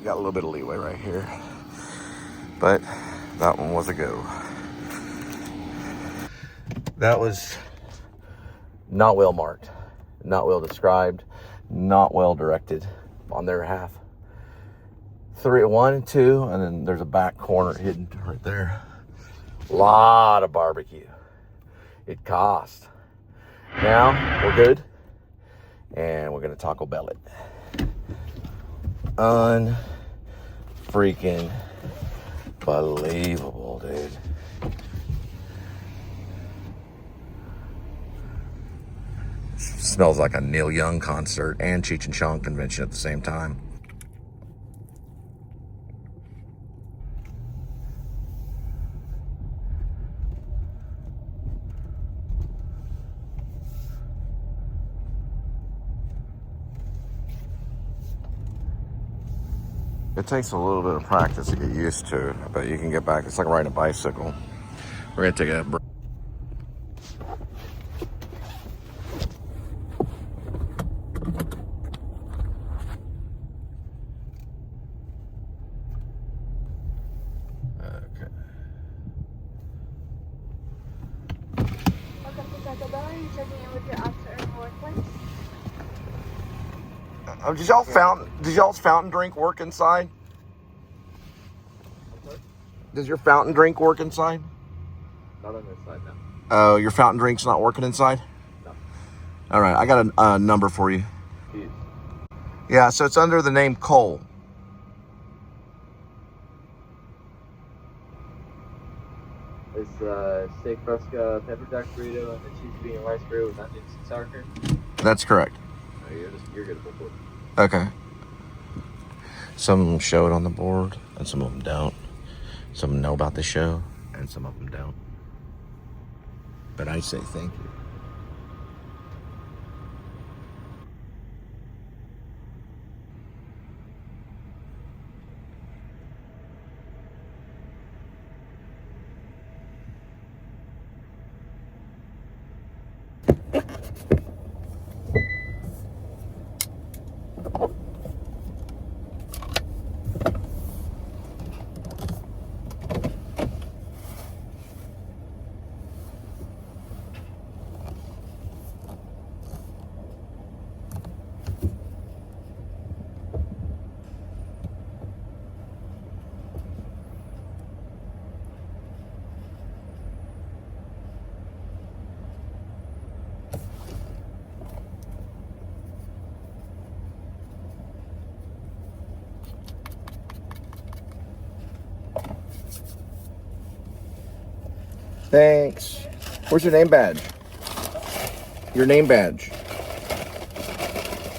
got a little bit of leeway right here. But that one was a go. That was not well marked, not well described, not well directed on their half. 3, 1 and 2, and then there's a back corner hidden right there. A lot of barbecue. It cost. Now we're good, and we're gonna Taco Bell it. Unfreaking believable, dude. Smells like a Neil Young concert and Cheech and Chong convention at the same time. It takes a little bit of practice to get used to, but you can get back. It's like riding a bicycle. We're gonna take a break. Does y'all's fountain drink work inside? Does your fountain drink work inside? Not on this side, no. Oh, your fountain drink's not working inside? No. All right, I got a number for you. Jeez. Yeah, so it's under the name Cole. It's steak fresca, pepper jack burrito, and the cheese bean and rice burrito with onions and sour cream. That's correct. Oh, you're good for it. Okay. Some of them show it on the board, and some of them don't. Some of them know about the show, and some of them don't. But I say thank you. Thanks. Where's your name badge? Your name badge.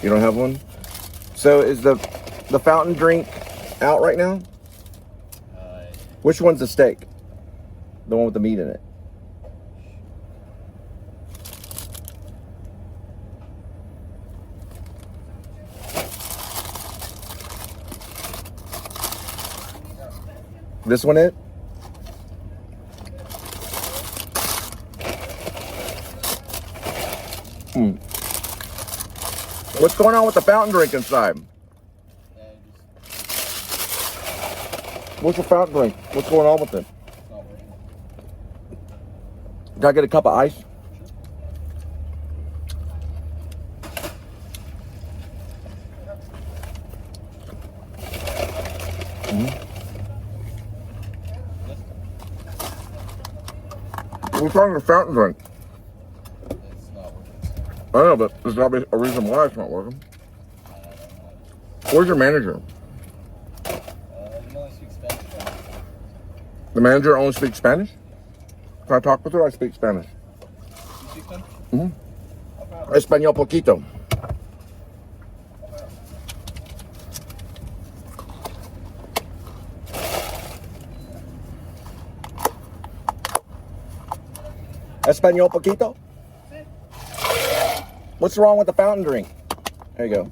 You don't have one? So is the fountain drink out right now? Which one's the steak? The one with the meat in it. This one it? What's going on with the fountain drink inside? What's your fountain drink? What's going on with it? Can I get a cup of ice? What's wrong with the fountain drink? I know, but there's probably a reason why it's not working. Where's your manager? The manager only speaks Spanish? Can I talk with her? I speak Spanish. You speak Spanish? Mm-hmm. Español poquito. Español poquito? What's wrong with the fountain drink? There you go.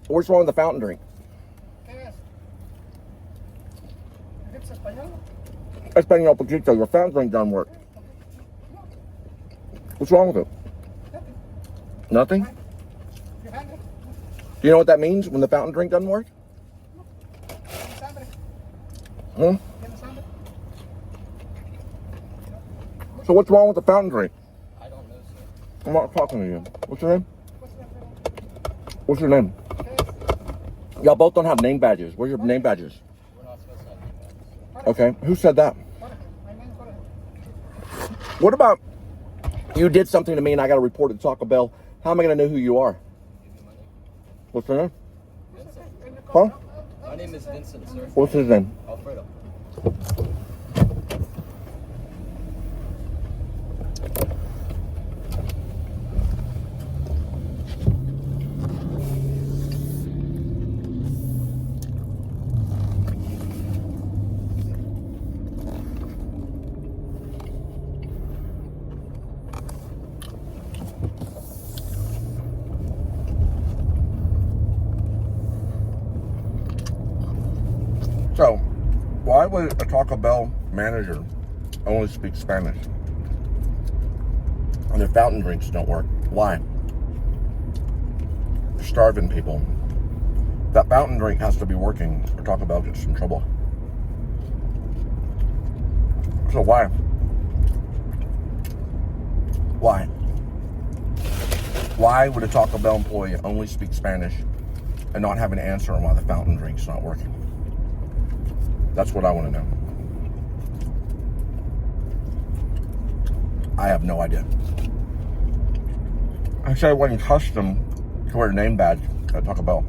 What's wrong with the fountain drink? Español poquito. Your fountain drink doesn't work. What's wrong with it? Nothing? Do you know what that means when the fountain drink doesn't work? Hmm? So what's wrong with the fountain drink? I don't know, sir. I'm not talking to you. What's your name? What's your name? Y'all both don't have name badges. Where's your name badges? We're not supposed to have name badges. Okay, who said that? What about you did something to me and I got to report it to Taco Bell? How am I going to know who you are? Give me money. What's your name? Vincent. Huh? My name is Vincent, sir. What's his name? Alfredo. So, why would a Taco Bell manager only speak Spanish? And their fountain drinks don't work. Why? They're starving people. That fountain drink has to be working or Taco Bell gets in trouble. So why? Why? Why would a Taco Bell employee only speak Spanish and not have an answer on why the fountain drink's not working? That's what I want to know. I have no idea. I said it wasn't custom to wear a name badge at Taco Bell.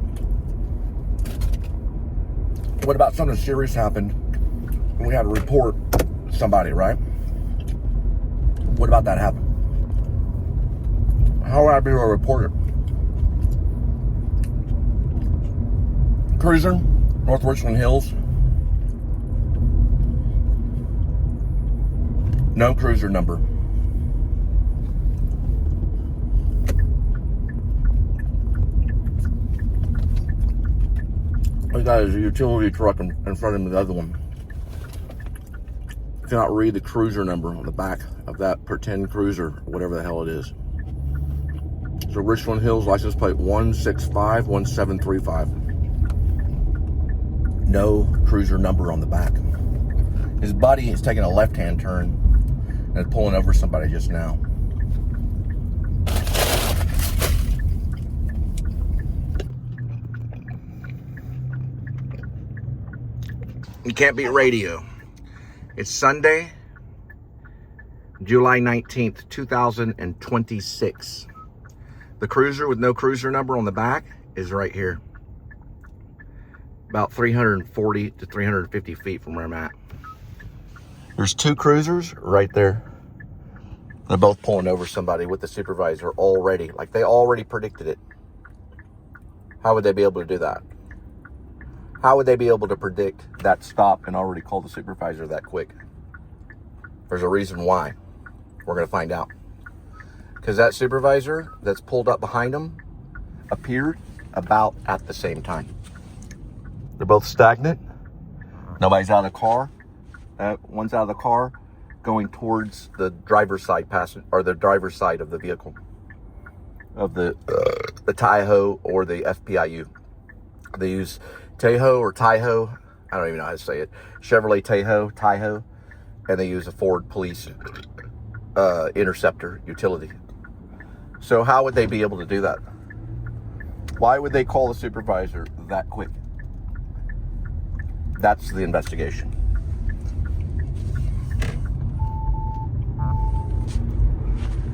What about something serious happened and we had to report somebody, right? What about that happen? How would I be able to report it? Cruiser, North Richland Hills. No cruiser number. This guy has a utility truck in front of him, the other one. Cannot read the cruiser number on the back of that pretend cruiser, whatever the hell it is. So Richland Hills license plate 1651735. No cruiser number on the back. His buddy is taking a left-hand turn and pulling over somebody just now. You can't beat radio. It's Sunday, July 19th, 2026. The cruiser with no cruiser number on the back is right here. About 340 to 350 feet from where I'm at. There's two cruisers right there. They're both pulling over somebody with the supervisor already. Like they already predicted it. How would they be able to do that? How would they be able to predict that stop and already call the supervisor that quick? There's a reason why. We're going to find out. Because that supervisor that's pulled up behind them appeared about at the same time. They're both stagnant. Nobody's out of the car. One's out of the car going towards the driver's side passenger, or the driver's side of the vehicle, of the Tahoe or the FPIU. They use Tahoe or Tahoe. I don't even know how to say it. Chevrolet Tahoe, and they use a Ford Police Interceptor utility. So how would they be able to do that? Why would they call the supervisor that quick? That's the investigation.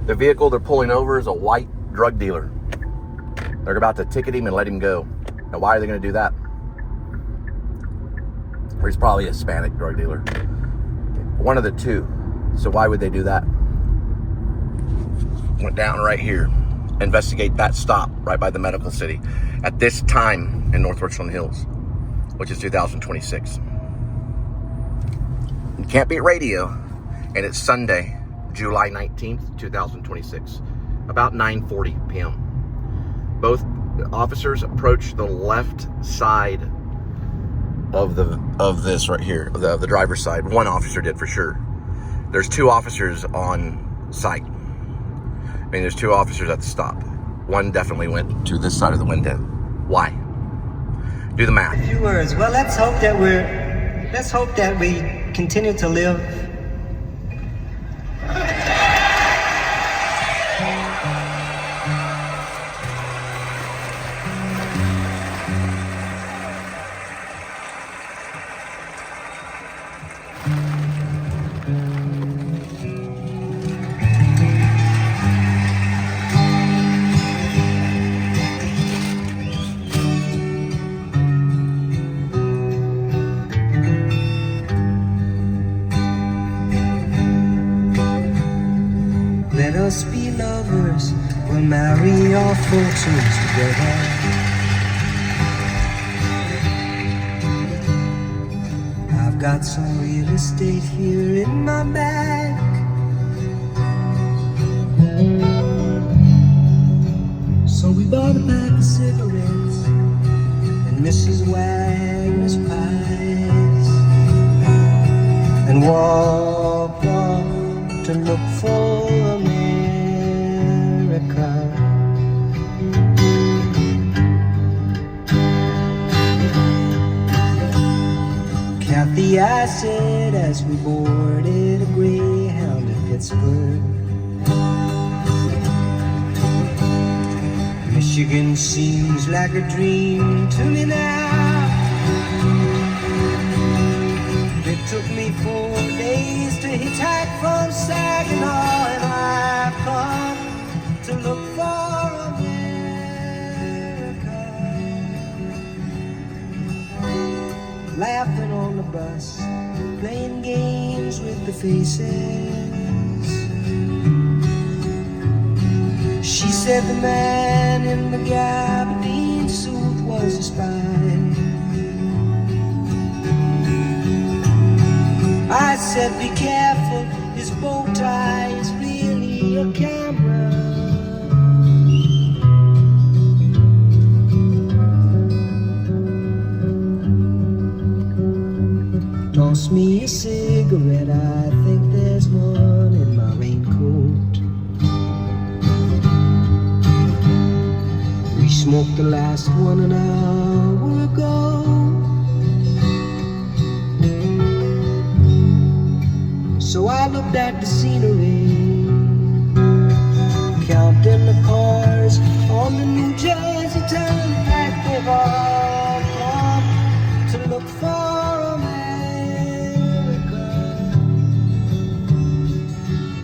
The vehicle they're pulling over is a white drug dealer. They're about to ticket him and let him go. Now, why are they going to do that? Or he's probably a Hispanic drug dealer. One of the two. So why would they do that? Went down right here. Investigate that stop right by the medical city at this time in North Richland Hills, which is 2026. You can't beat radio, and it's Sunday, July 19th, 2026, about 9:40 p.m. Both officers approached the left side of this right here, of the driver's side. One officer did for sure. There's two officers on site. I mean, there's two officers at the stop. One definitely went to this side of the window. Why? Do the math. A few words. Well, let's hope that we're let's hope that we continue to live. Let us be lovers, we'll marry our fortunes together. I've got some real estate here in my bag. So we bought a pack of cigarettes and Mrs. Wagner's pies and walked off to look for America. Kathy, I said as we boarded a Greyhound in Pittsburgh, Michigan seems like a dream to me now. It took me 4 days to hitchhike from Saginaw, and I've come to look for America. Laughing on the bus, playing games with the faces. She said the man in the gabardine suit was a spy. I said, be careful, his bow tie is really a camera. Toss me a cigarette, I think there's one in my raincoat. We smoked the last one an hour ago. So I looked at the scenery, counting the cars on the New Jersey Turnpike. They've all come to look for America.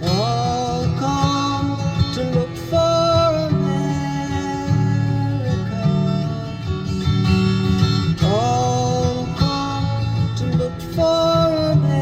All come to look for America. All come to look for America.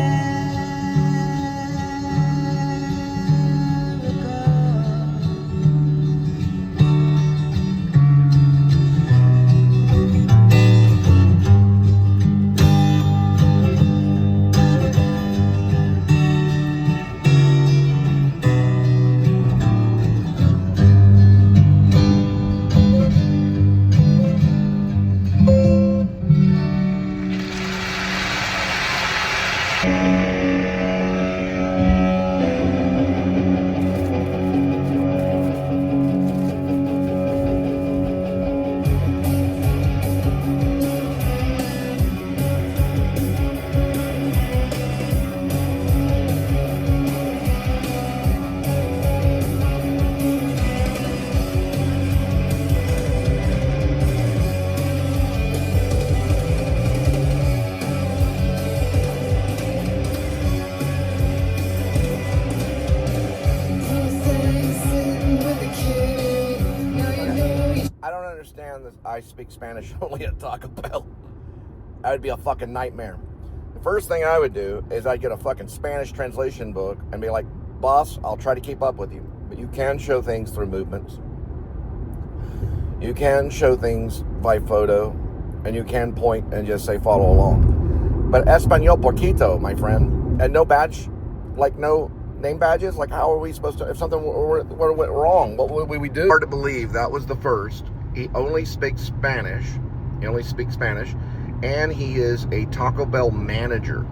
I speak Spanish only at Taco Bell. That would be a fucking nightmare. The first thing I would do is I'd get a fucking Spanish translation book and be like, boss, I'll try to keep up with you. But you can show things through movements. You can show things by photo. And you can point and just say follow along. But Espanol poquito, my friend. And no badge, like no name badges. Like how are we supposed to, if something went wrong, what would we do? Hard to believe that was the first. He only speaks Spanish. And he is a Taco Bell manager.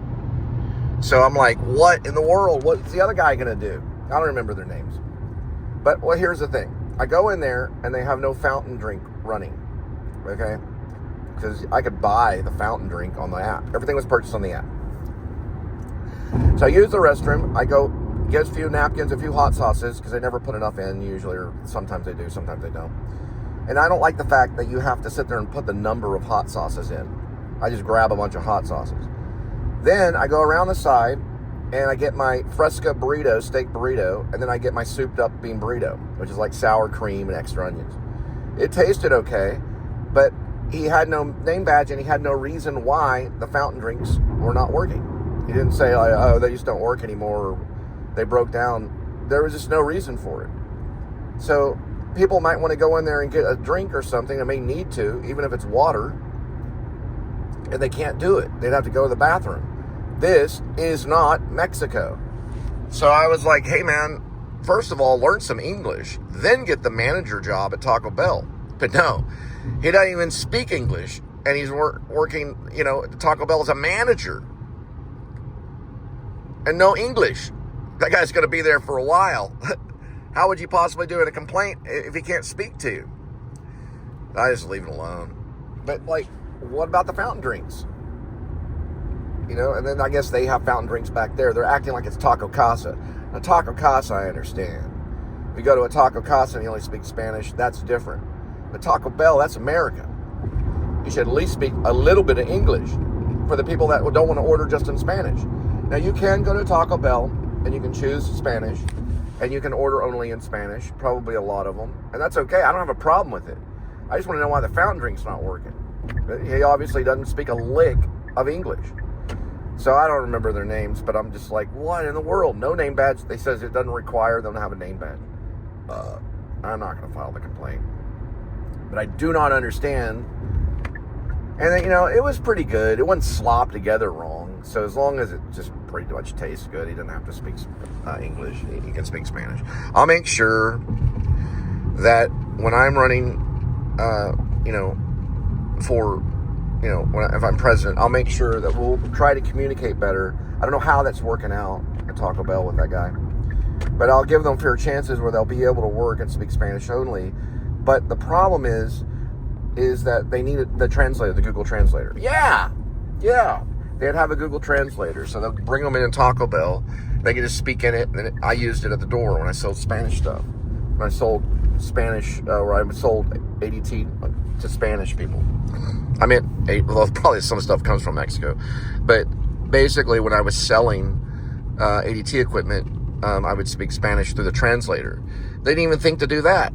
So I'm like, what in the world? What's the other guy gonna do? I don't remember their names. But well, here's the thing. I go in there and they have no fountain drink running. Okay? because I could buy the fountain drink on the app. Everything was purchased on the app. So I use the restroom. I go get a few napkins, a few hot sauces, because they never put enough in usually, or sometimes they do, sometimes they don't. And I don't like the fact that you have to sit there and put the number of hot sauces in. I just grab a bunch of hot sauces. Then I go around the side and I get my Fresca burrito, steak burrito, and then I get my souped up bean burrito, which is like sour cream and extra onions. It tasted okay, but he had no name badge and he had no reason why the fountain drinks were not working. He didn't say, oh, they just don't work anymore, or they broke down. There was just no reason for it. So people might want to go in there and get a drink or something. They may need to, even if it's water, and they can't do it. They'd have to go to the bathroom. This is not Mexico. So I was like, hey man, first of all, learn some English, then get the manager job at Taco Bell. But no, he doesn't even speak English, and he's working, at Taco Bell as a manager. And no English. That guy's going to be there for a while. How would you possibly do a complaint if he can't speak to you? I just leave it alone. But what about the fountain drinks? And then I guess they have fountain drinks back there. They're acting like it's Taco Casa. Now, Taco Casa, I understand. If you go to a Taco Casa and you only speak Spanish, that's different. But Taco Bell, that's America. You should at least speak a little bit of English for the people that don't want to order just in Spanish. Now, you can go to Taco Bell and you can choose Spanish and you can order only in Spanish, probably a lot of them. And that's okay. I don't have a problem with it. I just want to know why the fountain drink's not working. He obviously doesn't speak a lick of English. So I don't remember their names, but I'm just like, what in the world? No name badge. They says it doesn't require them to have a name badge. I'm not going to file the complaint. But I do not understand. And then, it was pretty good. It wasn't slopped together wrong. So as long as it just pretty much tastes good, he doesn't have to speak English. He can speak Spanish. I'll make sure that when I'm running, if I'm president, I'll make sure that we'll try to communicate better. I don't know how that's working out at Taco Bell with that guy, but I'll give them fair chances where they'll be able to work and speak Spanish only. But the problem is that they needed the translator, the Google Translator. Yeah. They'd have a Google Translator, so they'll bring them in Taco Bell. They can just speak in it, and then I used it at the door when I sold Spanish stuff. When I sold Spanish, where I sold ADT to Spanish people. I mean, probably some stuff comes from Mexico, but basically when I was selling ADT equipment, I would speak Spanish through the translator. They didn't even think to do that.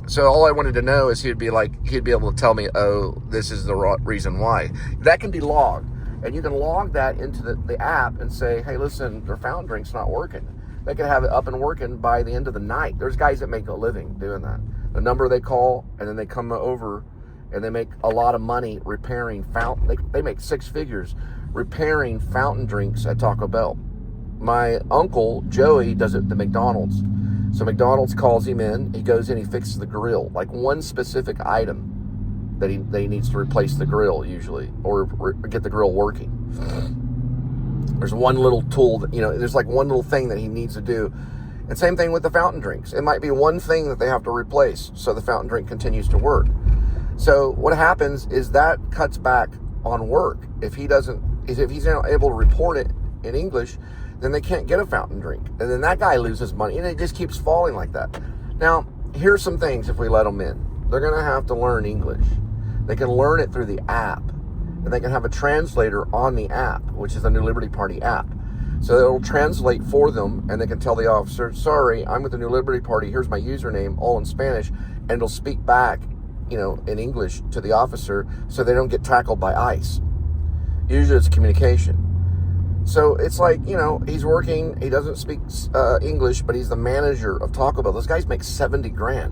So all I wanted to know is he'd be able to tell me, oh, this is the reason why. That can be logged, and you can log that into the app and say, hey, listen, their fountain drink's not working. They can have it up and working by the end of the night. There's guys that make a living doing that. The number they call, and then they come over, and they make a lot of money repairing fountain. They make six figures repairing fountain drinks at Taco Bell. My uncle, Joey, does it at the McDonald's. So McDonald's calls him in. He goes in, he fixes the grill. Like one specific item that he needs to replace the grill usually, or get the grill working. There's one little tool that, there's like one little thing that he needs to do. And same thing with the fountain drinks. It might be one thing that they have to replace so the fountain drink continues to work. So what happens is that cuts back on work. If he's not able to report it in English, then they can't get a fountain drink. And then that guy loses money, and it just keeps falling like that. Now, here's some things if we let them in. They're going to have to learn English. They can learn it through the app, and they can have a translator on the app, which is the New Liberty Party app. So it'll translate for them, and they can tell the officer, sorry, I'm with the New Liberty Party, here's my username, all in Spanish, and it'll speak back in English to the officer so they don't get tackled by ICE. Usually it's communication. So it's like, he's working, he doesn't speak English, but he's the manager of Taco Bell. Those guys make $70,000.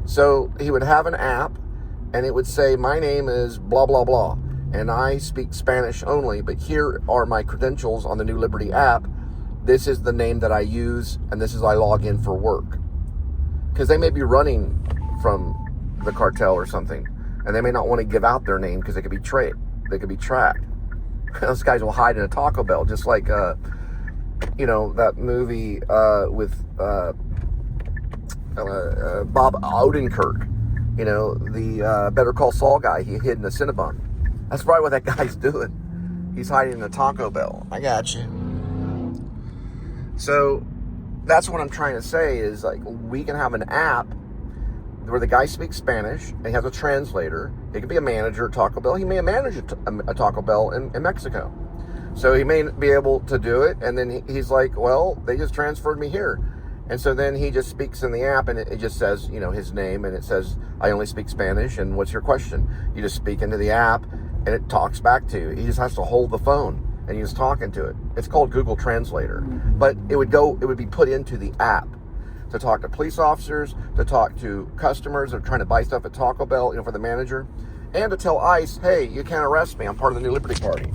So he would have an app, and it would say, my name is blah, blah, blah, and I speak Spanish only, but here are my credentials on the New Liberty app. This is the name that I use, and this is I log in for work. Because they may be running from the cartel or something, and they may not want to give out their name because they could be tracked. Those guys will hide in a Taco Bell, just like that movie with Bob Odenkirk. You know, the Better Call Saul guy, he hid in the Cinnabon. That's probably what that guy's doing. He's hiding in the Taco Bell. I got you. So that's what I'm trying to say is, like, we can have an app where the guy speaks Spanish and he has a translator. He could be a manager at Taco Bell. He may manage a Taco Bell in Mexico. So he may be able to do it. And then he's like, well, they just transferred me here. And so then he just speaks in the app, and it just says, you know, his name, and it says, I only speak Spanish, and what's your question? You just speak into the app, and it talks back to you. He just has to hold the phone, and he's talking to it. It's called Google Translator. But it would be put into the app to talk to police officers, to talk to customers that are trying to buy stuff at Taco Bell, you know, for the manager, and to tell ICE, hey, you can't arrest me, I'm part of the New Liberty Party.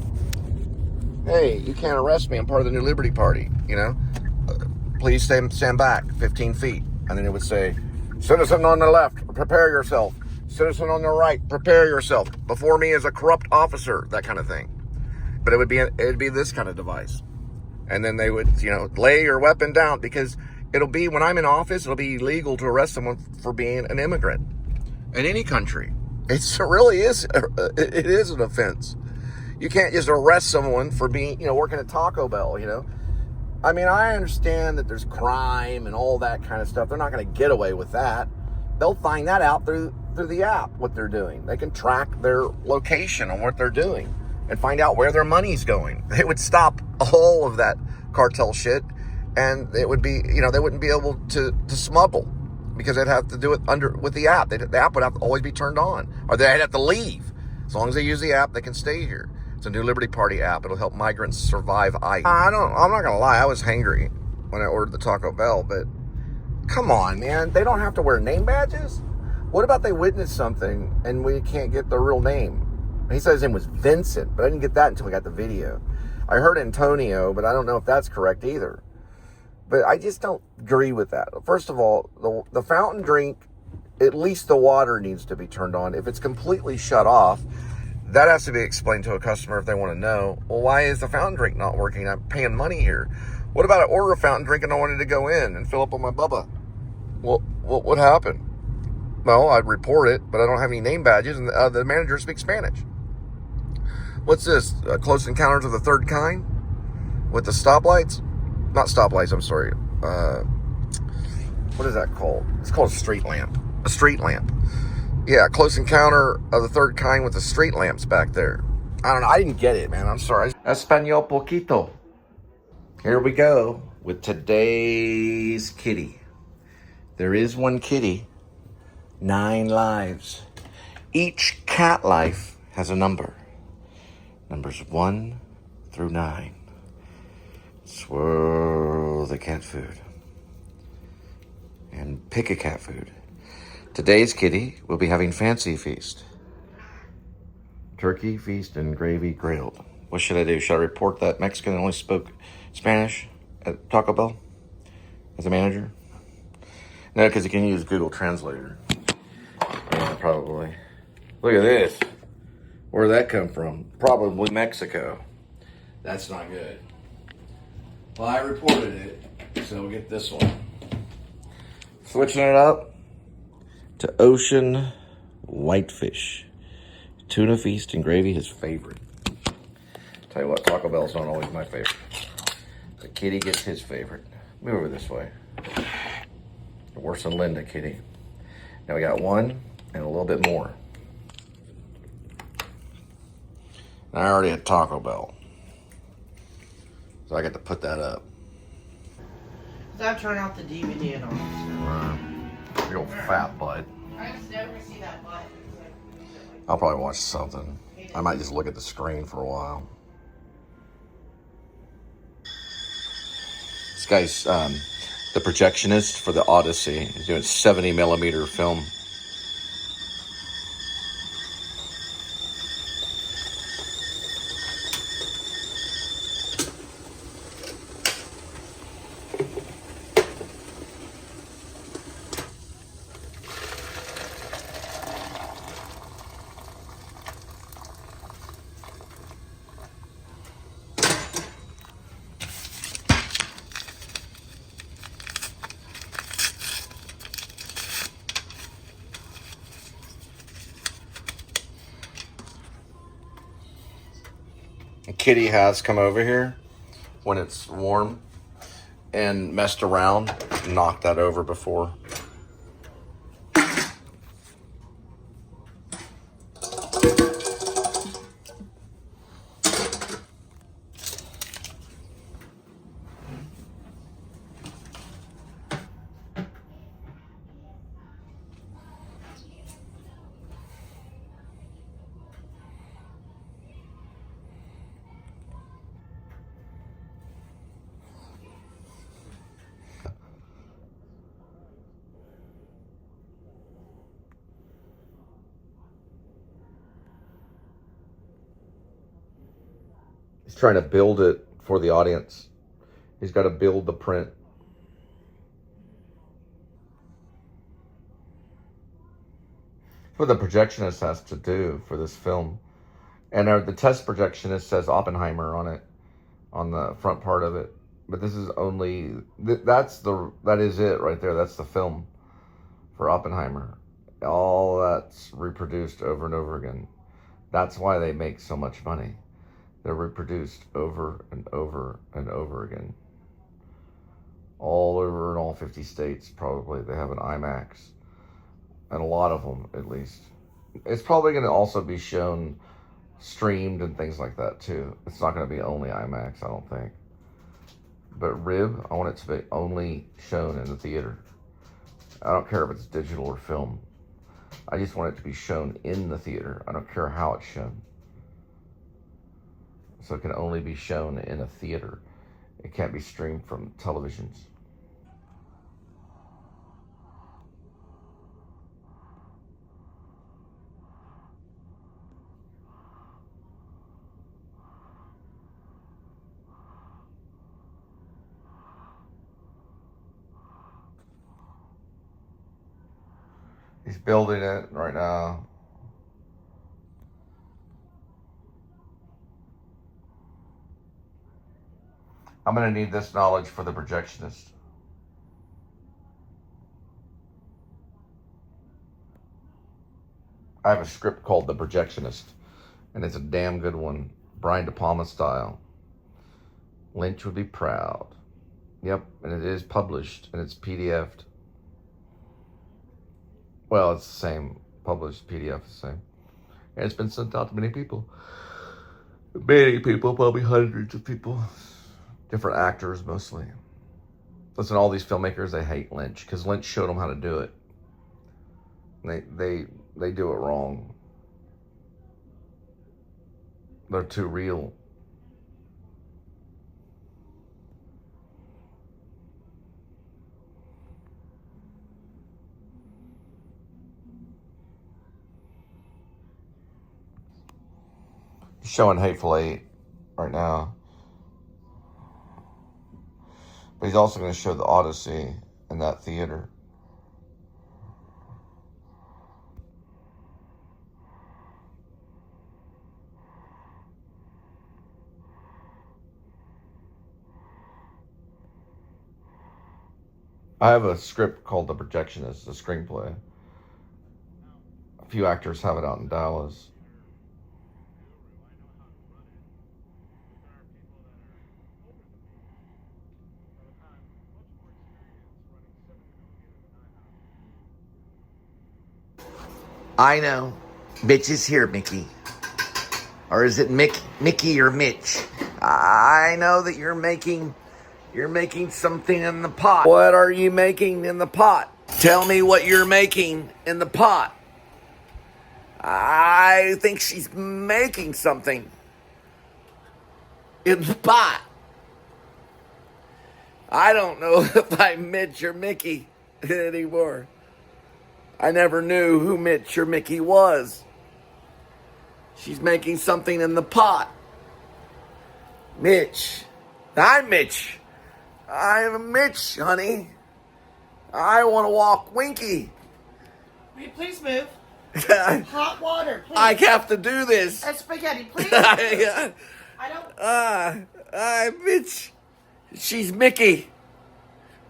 Hey, you can't arrest me, I'm part of the New Liberty Party, you know? Please stand back 15 feet. And then it would say, citizen on the left, prepare yourself. Citizen on the right, prepare yourself. Before me is a corrupt officer, that kind of thing. But it'd be this kind of device. And then they would, you know, lay your weapon down, because it'll be, when I'm in office, it'll be illegal to arrest someone for being an immigrant in any country. It really is, it is an offense. You can't just arrest someone for being, you know, working at Taco Bell, you know. I mean, I understand that there's crime and all that kind of stuff. They're not going to get away with that. They'll find that out through the app, what they're doing. They can track their location on what they're doing and find out where their money's going. They would stop all of that cartel shit, and it would be, you know, they wouldn't be able to smuggle, because they'd have to do it with the app. The app would have to always be turned on, or they'd have to leave. As long as they use the app, they can stay here. It's a New Liberty Party app. It'll help migrants survive ICE. I'm not gonna lie, I was hangry when I ordered the Taco Bell, but come on, man. They don't have to wear name badges? What about they witness something and we can't get the real name? He said his name was Vincent, but I didn't get that until we got the video. I heard Antonio, but I don't know if that's correct either. But I just don't agree with that. First of all, the fountain drink, at least the water needs to be turned on. If it's completely shut off, that has to be explained to a customer if they want to know, well, why is the fountain drink not working? I'm paying money here. What about I order a fountain drink and I wanted to go in and fill up on my Bubba? Well, what happened? Well, I'd report it, but I don't have any name badges, and the manager speaks Spanish. What's this? Close Encounters of the Third Kind? With the stoplights? Not stoplights, I'm sorry. What is that called? It's called a street lamp. A street lamp. Yeah, Close Encounter of the Third Kind with the street lamps back there. I don't know. I didn't get it, man. I'm sorry. Espanol poquito. Here we go with today's kitty. There is one kitty, 9 lives. Each cat life has a number. Numbers 1 through 9. Swirl the cat food. And pick a cat food. Today's kitty will be having fancy feast. Turkey feast and gravy grilled. What should I do? Should I report that Mexican only spoke Spanish at Taco Bell as a manager? No, because you can use Google Translator. Yeah, probably. Look at this. Where did that come from? Probably Mexico. That's not good. Well, I reported it, so we'll get this one. Switching it up to ocean whitefish. Tuna feast and gravy, his favorite. Tell you what, Taco Bell's not always my favorite. The kitty gets his favorite. Move over this way. Worse than Linda, kitty. Now we got one and a little bit more. And I already had Taco Bell, so I got to put that up. I turn out the DVD and all. Real fat butt. I just never see that butt. I'll probably watch something. I might just look at the screen for a while. This guy's the projectionist for the Odyssey. He's doing 70mm film. Kitty has come over here when it's warm and messed around, knocked that over before. He's trying to build it for the audience. He's got to build the print. What the projectionist has to do for this film. And the test projectionist says Oppenheimer on it, on the front part of it. But this is only, that is it right there. That's the film for Oppenheimer. All that's reproduced over and over again. That's why they make so much money. They're reproduced over and over and over again. All over in all 50 states, probably. They have an IMAX. And a lot of them, at least. It's probably going to also be shown, streamed, and things like that, too. It's not going to be only IMAX, I don't think. But Rib, I want it to be only shown in the theater. I don't care if it's digital or film. I just want it to be shown in the theater. I don't care how it's shown. So it can only be shown in a theater. It can't be streamed from televisions. He's building it right now. I'm going to need this knowledge for the projectionist. I have a script called The Projectionist, and it's a damn good one. Brian De Palma style. Lynch would be proud. Yep, and it is published, and it's PDF'd. Well, it's the same. Published PDF is the same. And it's been sent out to many people. Many people, probably hundreds of people. Different actors, mostly. Listen, all these filmmakers, they hate Lynch, because Lynch showed them how to do it. They do it wrong. They're too real. He's showing Hateful Eight right now. But he's also going to show The Odyssey in that theater. I have a script called The Projectionist, a screenplay. A few actors have it out in Dallas. I know. Mitch is here, Mickey. Or is it Mickey or Mitch? I know that you're making something in the pot. What are you making in the pot? Tell me what you're making in the pot. I think she's making something in the pot. I don't know if I'm Mitch or Mickey anymore. I never knew who Mitch or Mickey was. She's making something in the pot. Mitch. I'm Mitch. I'm Mitch, honey. I want to walk Winky. Will you please move? Hot water, please. I have to do this. Spaghetti, please. I don't... Mitch. She's Mickey.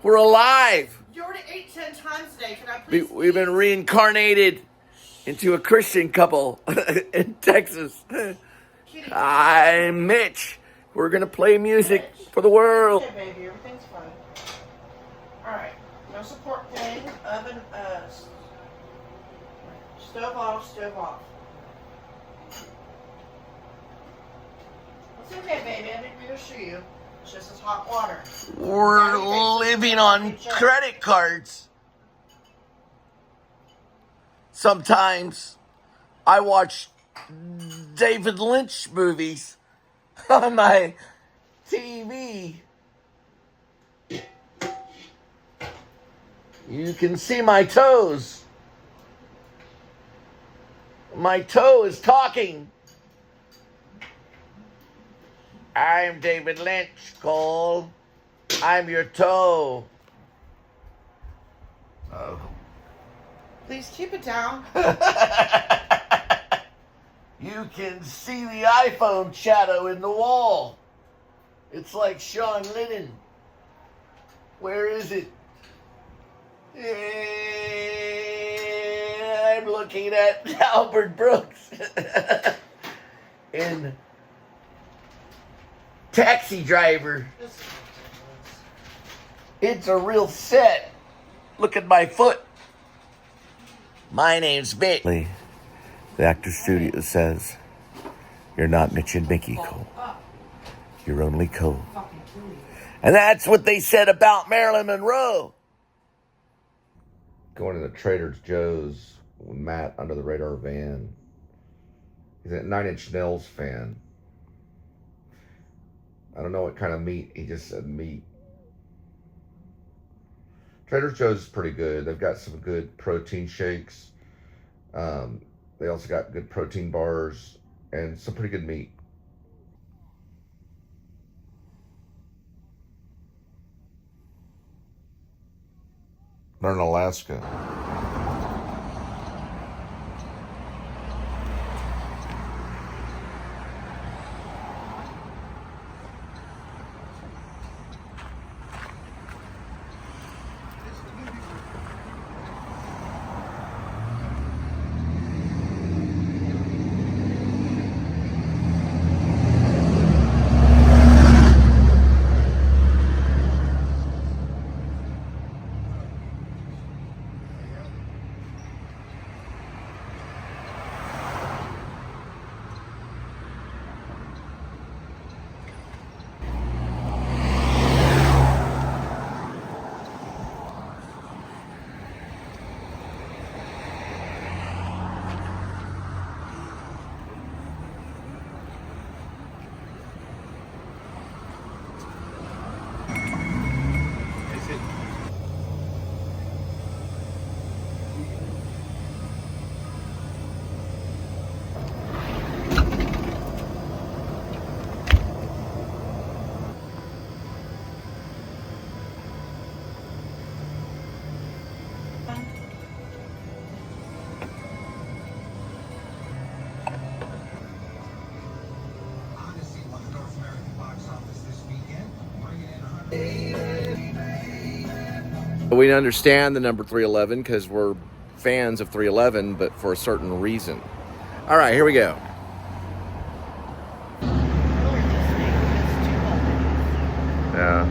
We're alive. You already ate 10 times today. Can I please... We've been reincarnated into a Christian couple in Texas. Kitty. I'm Mitch. We're gonna play music for the world. Okay, baby, everything's fine. Alright, no support thing, oven, stove off, stove off. It's okay, baby, I didn't reassure you. It's just as hot water. We're living on credit cards. Sometimes I watch David Lynch movies on my TV. You can see my toes. My toe is talking. I'm David Lynch, Cole. I'm your toe. Oh. Please keep it down. You can see the iPhone shadow in the wall. It's like Sean Lennon. Where is it? I'm looking at Albert Brooks in Taxi Driver. It's a real set. Look at my foot. My name's Mitch. The actor studio says, you're not Mitch and Mickey, Cole. You're only Cole. And that's what they said about Marilyn Monroe. Going to the Trader Joe's with Matt under the radar van. He's a 9 Inch Nails fan. I don't know what kind of meat. He just said meat. Trader Joe's is pretty good. They've got some good protein shakes. They also got good protein bars and some pretty good meat. They're in Alaska. We understand the number 311 because we're fans of 311, but for a certain reason. All right, here we go. Yeah.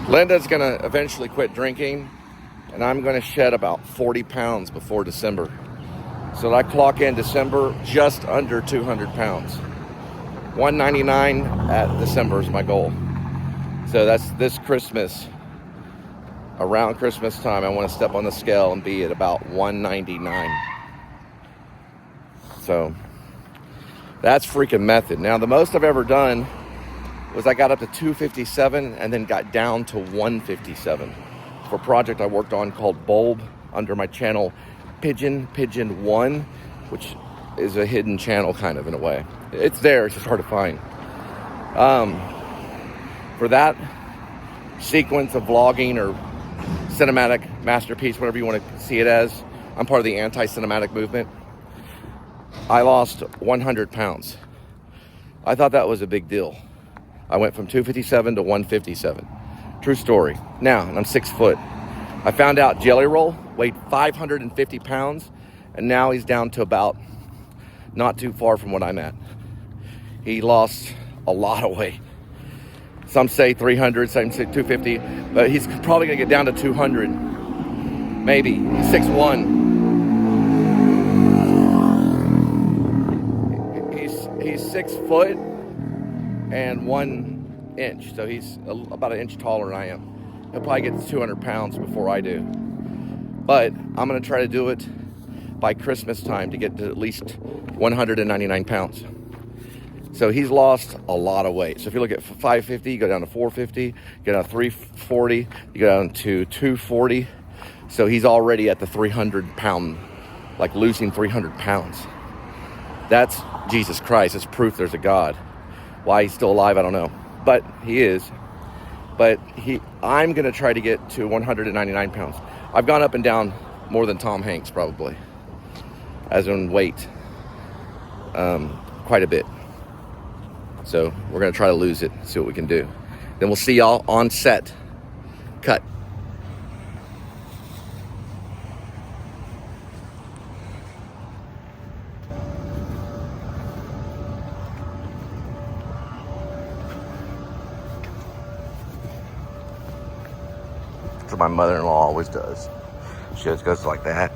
Linda's going to eventually quit drinking, and I'm going to shed about 40 pounds before December. So I clock in December just under 200 pounds. 199 at December is my goal. So that's this Christmas. Around Christmas time, I want to step on the scale and be at about 199. So that's freaking method. Now, the most I've ever done was I got up to 257 and then got down to 157 for a project I worked on called Bulb under my channel Pigeon 1, which is a hidden channel kind of in a way. It's there, it's just hard to find. For that sequence of vlogging or cinematic masterpiece, whatever you want to see it as, I'm part of the anti-cinematic movement. I lost 100 pounds. I thought that was a big deal. I went from 257 to 157. True story. Now, and I'm 6 foot. I found out Jelly Roll weighed 550 pounds, and now he's down to about not too far from what I'm at. He lost a lot of weight. Some say 300, some say 250, but he's probably gonna get down to 200, maybe. He's 6'1". He's 6 foot and 1 inch, so he's about an inch taller than I am. He'll probably get to 200 pounds before I do. But I'm gonna try to do it by Christmas time to get to at least 199 pounds. So he's lost a lot of weight. So if you look at 550, you go down to 450, you go down to 340, you go down to 240. So he's already at the 300 pound, like losing 300 pounds. That's Jesus Christ. It's proof there's a God. Why he's still alive, I don't know. But he is. But I'm going to try to get to 199 pounds. I've gone up and down more than Tom Hanks, probably, as in weight, quite a bit. So we're going to try to lose it, see what we can do. Then we'll see y'all on set. Cut. That's what my mother-in-law always does. She just goes like that.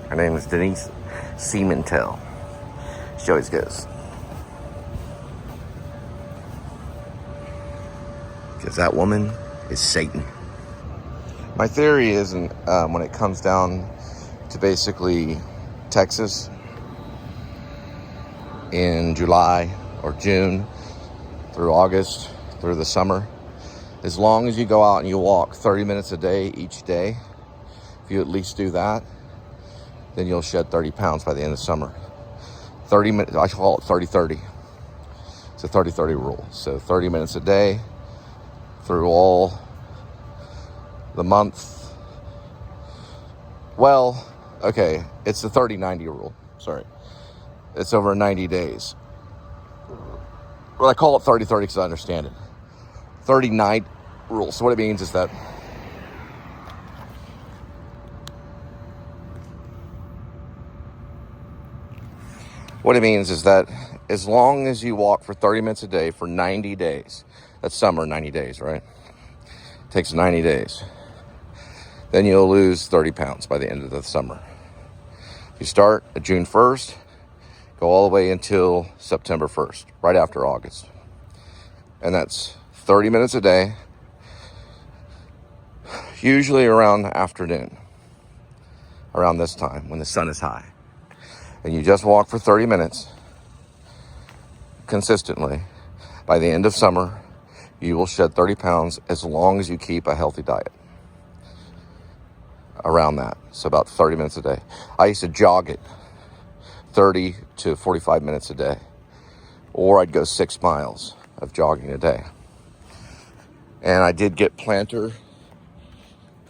Her name is Denise Seamantel. She always goes. Because that woman is Satan. My theory is, when it comes down to basically Texas in July or June through August, through the summer, as long as you go out and you walk 30 minutes a day each day, if you at least do that, then you'll shed 30 pounds by the end of summer. 30 minutes, I call it 30-30. It's a 30-30 rule. So 30 minutes a day through all the month. Well, okay, it's the 30-90 rule. Sorry. It's over 90 days. Well, I call it 30-30 because I understand it. 30-night rule. So what it means is that as long as you walk for 30 minutes a day for 90 days, that's summer, 90 days, right? It takes 90 days. Then you'll lose 30 pounds by the end of the summer. You start at June 1st, go all the way until September 1st, right after August. And that's 30 minutes a day, usually around afternoon, around this time when the sun is high. And you just walk for 30 minutes consistently. By the end of summer, you will shed 30 pounds as long as you keep a healthy diet. Around that. So about 30 minutes a day. I used to jog it 30 to 45 minutes a day. Or I'd go 6 miles of jogging a day. And I did get plantar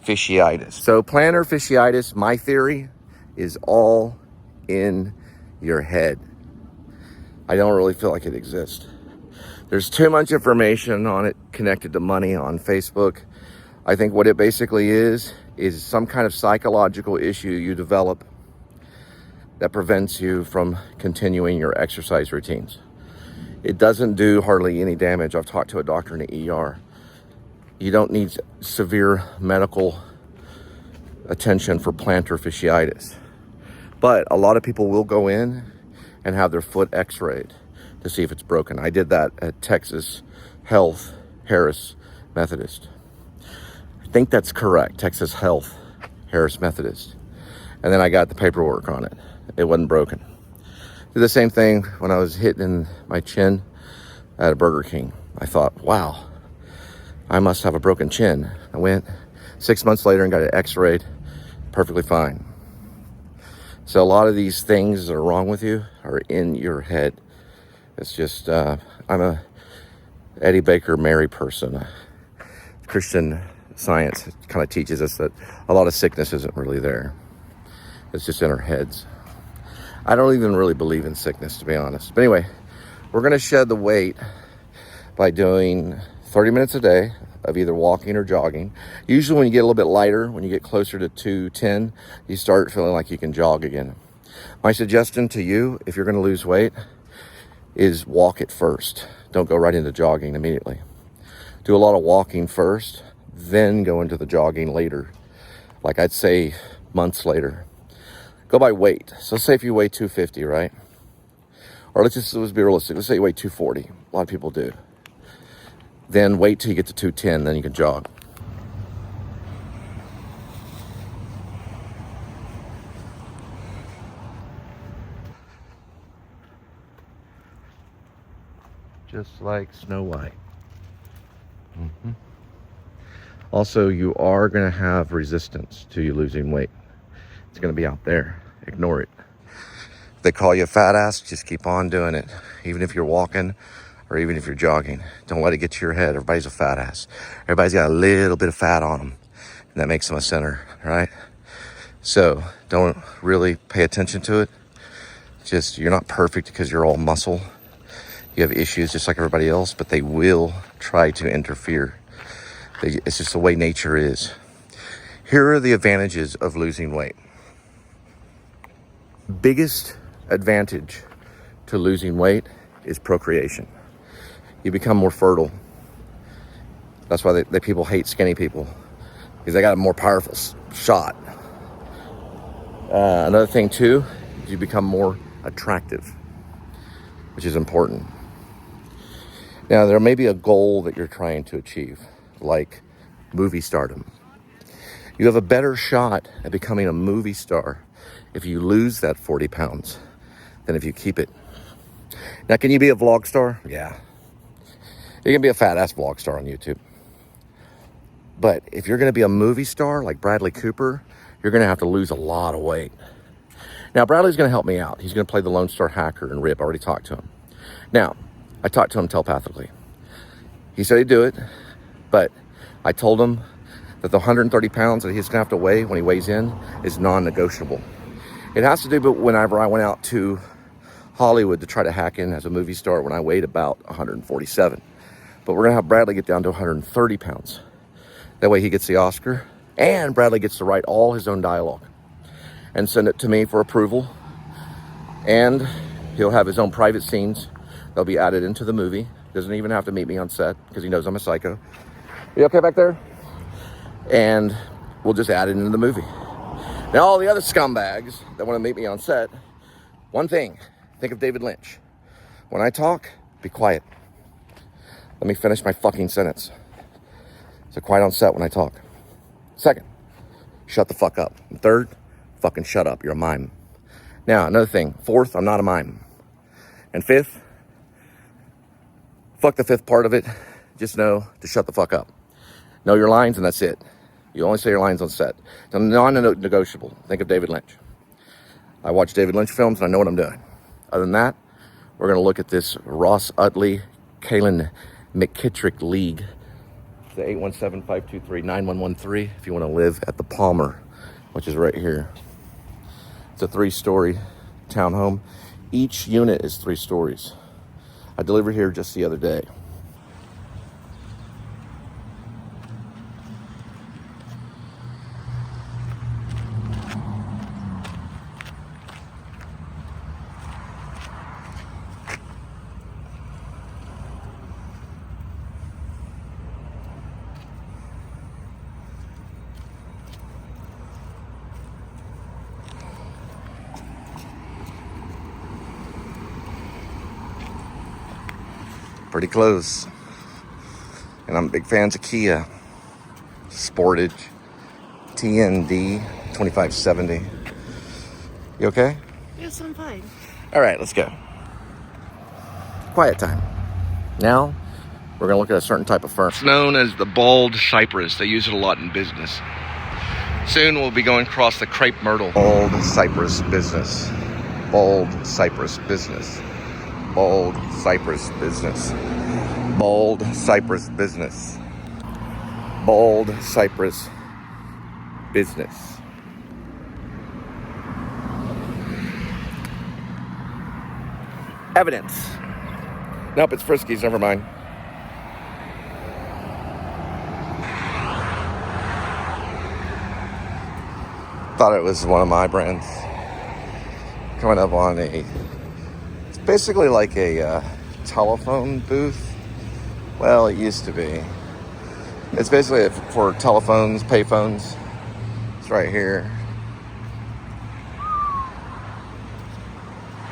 fasciitis. So plantar fasciitis, my theory, is all in your head. I don't really feel like it exists. There's too much information on it connected to money on Facebook. I think what it basically is some kind of psychological issue you develop that prevents you from continuing your exercise routines. It doesn't do hardly any damage. I've talked to a doctor in the ER. You don't need severe medical attention for plantar fasciitis. But a lot of people will go in and have their foot x-rayed to see if it's broken. I did that at Texas Health Harris Methodist. I think that's correct, Texas Health Harris Methodist. And then I got the paperwork on it. It wasn't broken. Did the same thing when I was hitting my chin at a Burger King. I thought, wow, I must have a broken chin. I went 6 months later and got it x-rayed, perfectly fine. So a lot of these things that are wrong with you are in your head. It's just, I'm a Eddie Baker Mary person. Christian Science kind of teaches us that a lot of sickness isn't really there. It's just in our heads. I don't even really believe in sickness, to be honest. But anyway, we're going to shed the weight by doing 30 minutes a day of either walking or jogging. Usually when you get a little bit lighter, when you get closer to 210, you start feeling like you can jog again. My suggestion to you, if you're going to lose weight, is walk it first. Don't go right into jogging immediately. Do a lot of walking first, then go into the jogging later. Like I'd say months later. Go by weight. So let's say if you weigh 250, right? Or let's be realistic. Let's say you weigh 240. A lot of people do. Then wait till you get to 210, then you can jog. Just like Snow White. Also, you are going to have resistance to you losing weight. It's going to be out there. Ignore it. If they call you a fat ass, just keep on doing it. Even if you're walking or even if you're jogging. Don't let it get to your head. Everybody's a fat ass. Everybody's got a little bit of fat on them. And that makes them a sinner, right? So don't really pay attention to it. Just, you're not perfect because you're all muscle. You have issues just like everybody else, but they will try to interfere. It's just the way nature is. Here are the advantages of losing weight. Biggest advantage to losing weight is procreation. You become more fertile. That's why people hate skinny people, because they got a more powerful shot. Another thing too, is you become more attractive, which is important. Now, there may be a goal that you're trying to achieve, like movie stardom. You have a better shot at becoming a movie star if you lose that 40 pounds than if you keep it. Now, can you be a vlog star? Yeah. You can be a fat ass vlog star on YouTube. But if you're going to be a movie star like Bradley Cooper, you're going to have to lose a lot of weight. Now, Bradley's going to help me out. He's going to play the Lone Star Hacker and Rip. I already talked to him. Now, I talked to him telepathically. He said he'd do it, but I told him that the 130 pounds that he's going to have to weigh when he weighs in is non-negotiable. It has to do with whenever I went out to Hollywood to try to hack in as a movie star when I weighed about 147. But we're going to have Bradley get down to 130 pounds. That way he gets the Oscar, and Bradley gets to write all his own dialogue and send it to me for approval. And he'll have his own private scenes. They'll be added into the movie. Doesn't even have to meet me on set because he knows I'm a psycho. You okay back there? And we'll just add it into the movie. Now, all the other scumbags that want to meet me on set, one thing, think of David Lynch. When I talk, be quiet. Let me finish my fucking sentence. So quiet on set when I talk. Second, shut the fuck up. And third, fucking shut up. You're a mime. Now, another thing. Fourth, I'm not a mime. And fifth, fuck the fifth part of it. Just know to shut the fuck up. Know your lines, and that's it. You only say your lines on set. It's non-negotiable. Think of David Lynch. I watch David Lynch films, and I know what I'm doing. Other than that, we're going to look at this Ross Utley, Kalen McKittrick League. It's the 817-523-9113 if you want to live at the Palmer, which is right here. It's a 3-story townhome. Each unit is 3 stories. I delivered here just the other day. Pretty close. And I'm big fans of Kia. Sportage. TND 2570. You okay? Yes, I'm fine. All right, let's go. Quiet time. Now, we're going to look at a certain type of fern. It's known as the bald cypress. They use it a lot in business. Soon we'll be going across the crepe myrtle. Bald cypress business. Bald cypress business. Bald cypress business. Bald cypress business. Bald cypress business. Evidence. Nope, it's Friskies, never mind. Thought it was one of my brands. Coming up on it's basically like a telephone booth. Well, it used to be. It's basically for telephones, payphones. It's right here.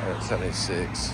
At 76.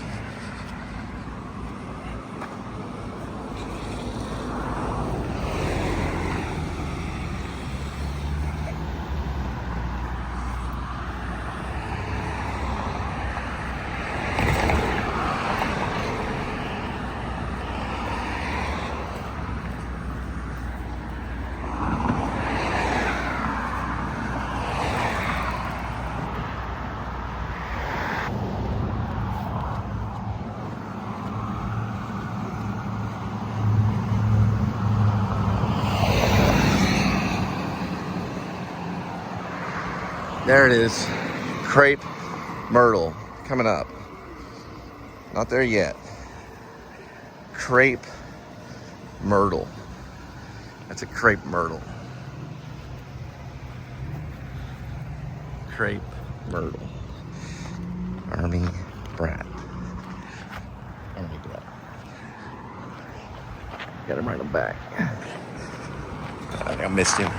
There it is. Crepe Myrtle coming up. Not there yet. Crepe Myrtle. That's a crepe myrtle. Crepe Myrtle. Army Brat. Army Brat. Got him right in the back. I think I missed him.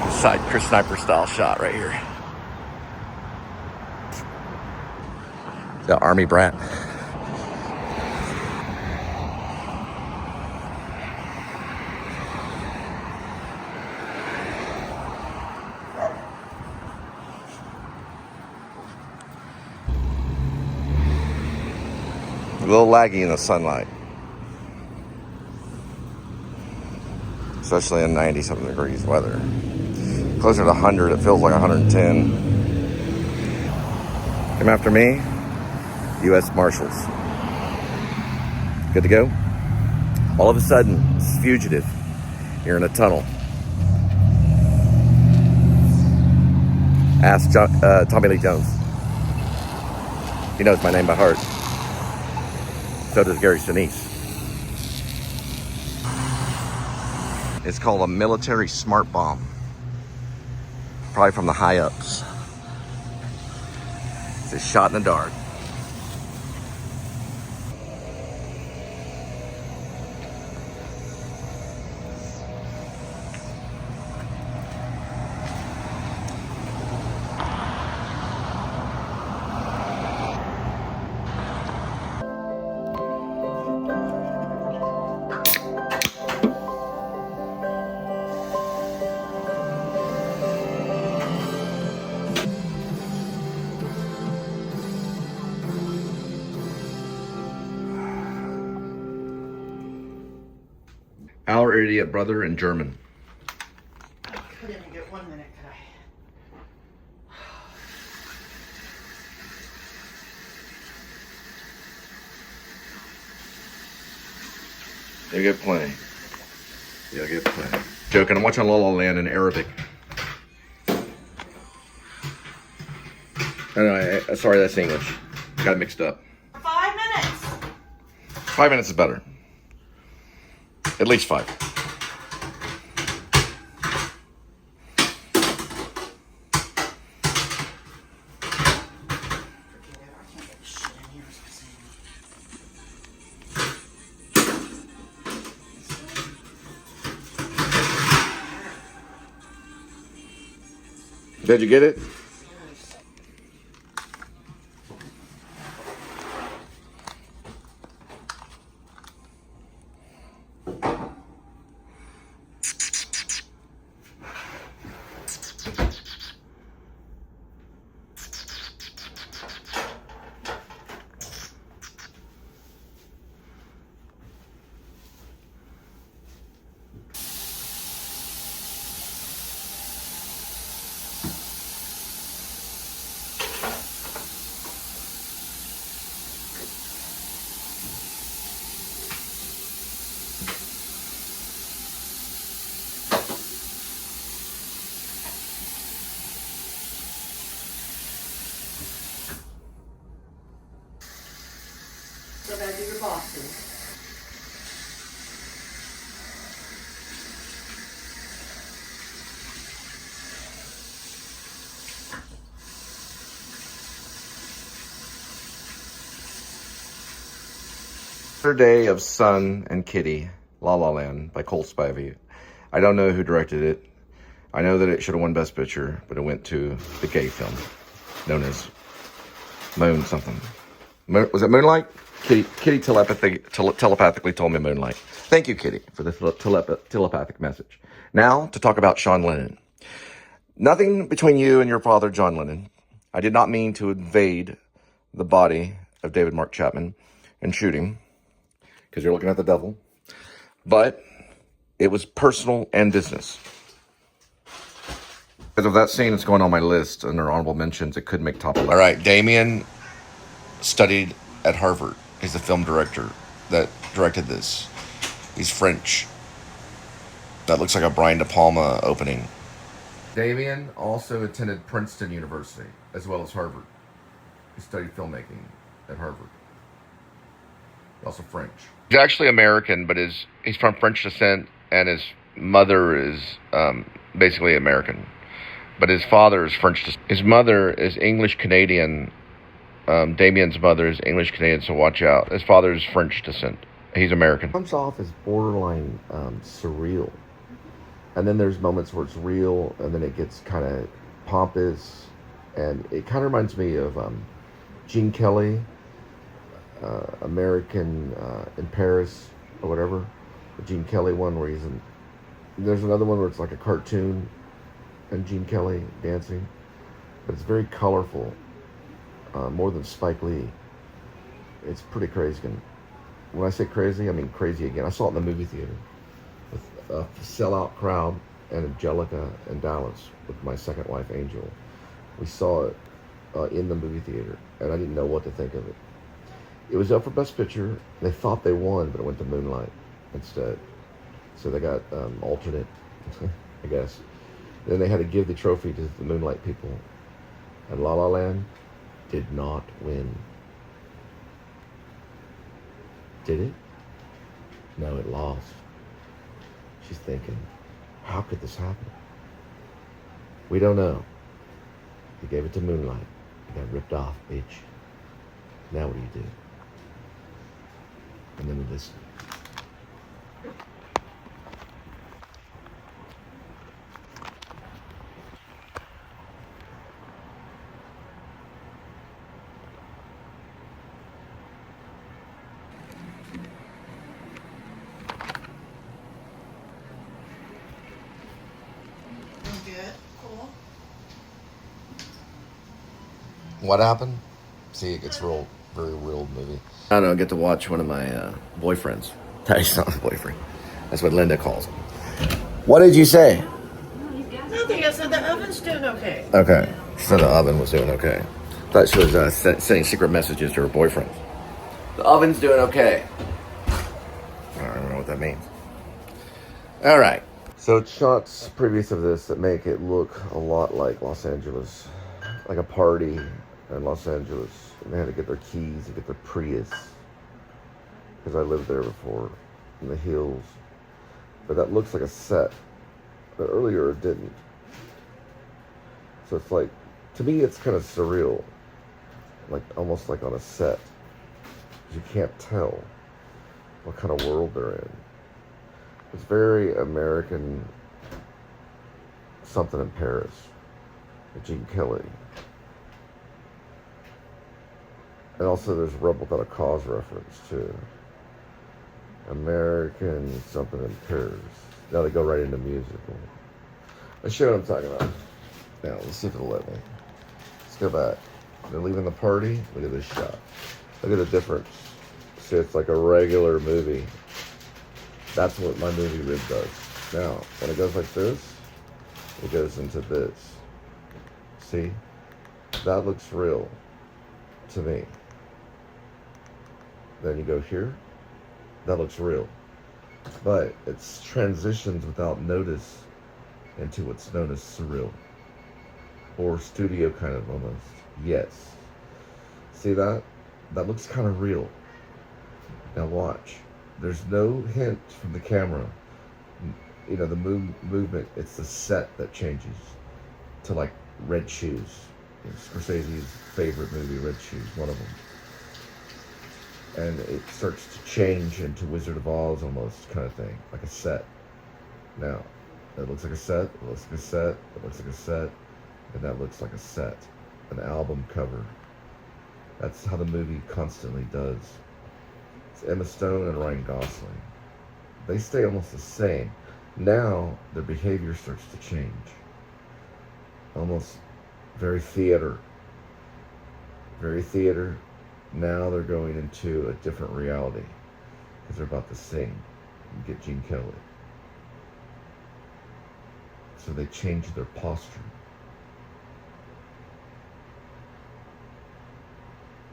Side Chris Sniper style shot right here. The Army Brat. A little laggy in the sunlight. Especially in 90-something degrees weather. Closer to 100, it feels like 110. Come after me, U.S. Marshals. Good to go? All of a sudden, it's fugitive. You're in a tunnel. Ask Tommy Lee Jones. He knows my name by heart. So does Gary Sinise. It's called a military smart bomb. Probably from the high ups. It's a shot in the dark. Our idiot brother in German. I couldn't even get 1 minute, could I? You get plenty. Yeah, get plenty. Joking, I'm watching La La Land in Arabic. No, sorry, that's English. Got it mixed up. 5 minutes. 5 minutes is better. At least 5. Did you get it? Yesterday of Sun and Kitty, La La Land by Cole Spivey. I don't know who directed it. I know that it should have won Best Picture, but it went to the gay film known as Moon something. Was it Moonlight? Kitty telepathically told me Moonlight. Thank you, Kitty, for the telepathic message. Now, to talk about Sean Lennon. Nothing between you and your father, John Lennon. I did not mean to invade the body of David Mark Chapman and shoot him, because you're looking at the devil. But it was personal and business. Because of that scene, it's going on my list under honorable mentions. It could make top 11. All right, Damien studied at Harvard. He's the film director that directed this. He's French. That looks like a Brian De Palma opening. Damien also attended Princeton University, as well as Harvard. He studied filmmaking at Harvard. Also French. He's actually American, but he's from French descent, and his mother is basically American. But his father is French descent. His mother is English-Canadian. Damien's mother is English-Canadian, so watch out. His father is French descent. He's American. It comes off as borderline surreal. And then there's moments where it's real, and then it gets kind of pompous. And it kind of reminds me of Gene Kelly, American in Paris, or whatever. The Gene Kelly one where there's another one where it's like a cartoon and Gene Kelly dancing. But it's very colorful. More than Spike Lee. It's pretty crazy. When I say crazy, I mean crazy again. I saw it in the movie theater with a sellout crowd and Angelica and Dallas with my second wife, Angel. We saw it in the movie theater, and I didn't know what to think of it. It was up for Best Picture. They thought they won, but it went to Moonlight instead. So they got alternate, I guess. Then they had to give the trophy to the Moonlight people. And La La Land did not win. Did it? No, it lost. She's thinking, how could this happen? We don't know. They gave it to Moonlight. You got ripped off, bitch. Now what do you do? And then we listen. Good. Cool. What happened? See, it gets real, very real movie. I don't know, I get to watch one of my boyfriends. He's not a boyfriend. That's what Linda calls him. What did you say? Nothing. I said the oven's doing okay. Okay. She said the oven was doing okay. Thought she was sending secret messages to her boyfriend. The oven's doing okay. I don't know what that means. All right. So it's shots previous of this that make it look a lot like Los Angeles. Like a party in Los Angeles. And they had to get their keys and get their Prius. Because I lived there before. In the hills. But that looks like a set. But earlier it didn't. So it's like, to me it's kind of surreal. Like, almost like on a set. You can't tell what kind of world they're in. It's very American something in Paris. With Gene Kelly. And also there's Rebel Without a Cause reference too. American something in Paris. Now they go right into musical. Let's show what I'm talking about. Now, let's see if it'll let me. Let's go back. They're leaving the party. Look at this shot. Look at the difference. See, it's like a regular movie. That's what my movie rig does. Now, when it goes like this, it goes into this. See? That looks real to me. Then you go here. That looks real. But it's transitions without notice into what's known as surreal. Or studio kind of almost. Yes. See that? That looks kind of real. Now watch. There's no hint from the camera. You know, the movement, it's the set that changes to like Red Shoes. Scorsese's favorite movie, Red Shoes, one of them. and it starts to change into Wizard of Oz almost kind of thing, like a set. Now, it looks like a set, it looks like a set, it looks like a set, and that looks like a set, an album cover. That's how the movie constantly does. It's Emma Stone and Ryan Gosling. They stay almost the same. Now, their behavior starts to change. Almost very theater. Very theater. Now they're going into a different reality because they're about to sing and get Gene Kelly. So they change their posture.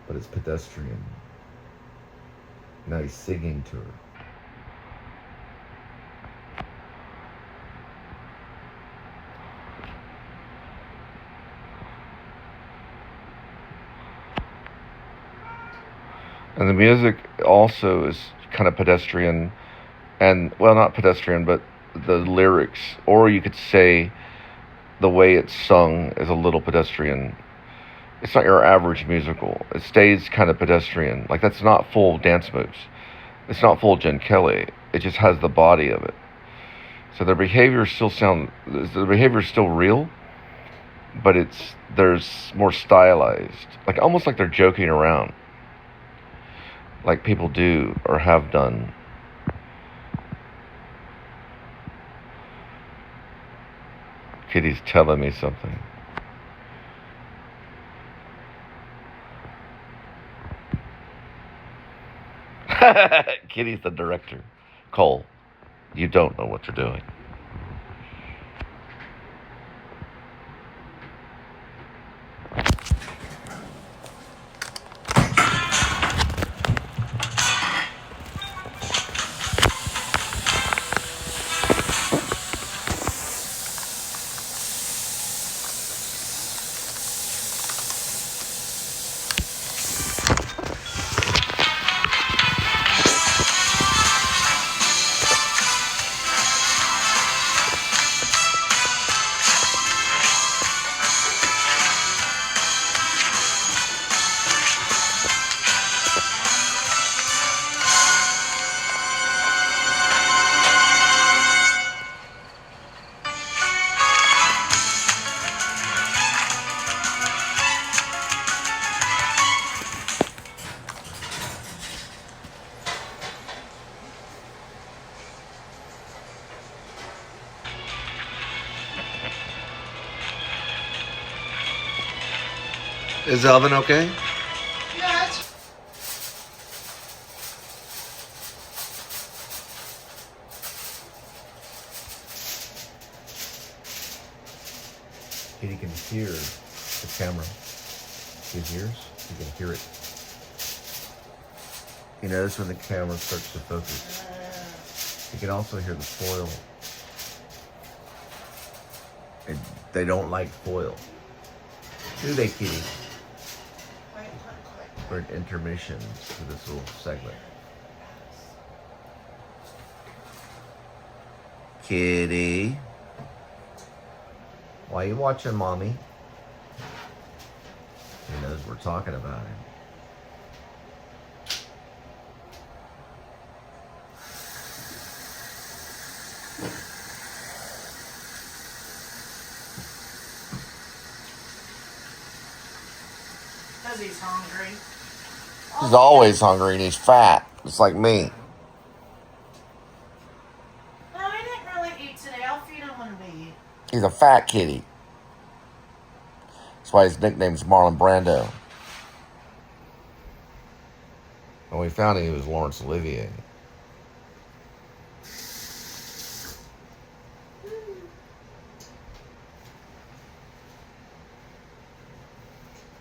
But it's pedestrian. Now he's singing to her. And the music also is kind of pedestrian, and, well, not pedestrian, but the lyrics, or you could say the way it's sung is a little pedestrian. It's not your average musical. It stays kind of pedestrian. Like, that's not full dance moves. It's not full Gene Kelly. It just has the body of it. So their behavior is still real, but there's more stylized. Like, almost like they're joking around. Like people do or have done. Kitty's telling me something. Kitty's the director. Cole, you don't know what you're doing. Is the oven okay? Yeah, Kitty can hear the camera. He hears, you can hear it. You notice when the camera starts to focus. You can also hear the foil. They don't like foil. Do they, Kitty? For an intermission to this little segment. Kitty, why are you watching Mommy? He knows we're talking about him. because he's hungry. He's always hungry and he's fat. Just like me. No, I didn't really eat today. I'll feed him when we eat. He's a fat kitty. That's why his nickname's Marlon Brando. When we found him, he was Laurence Olivier.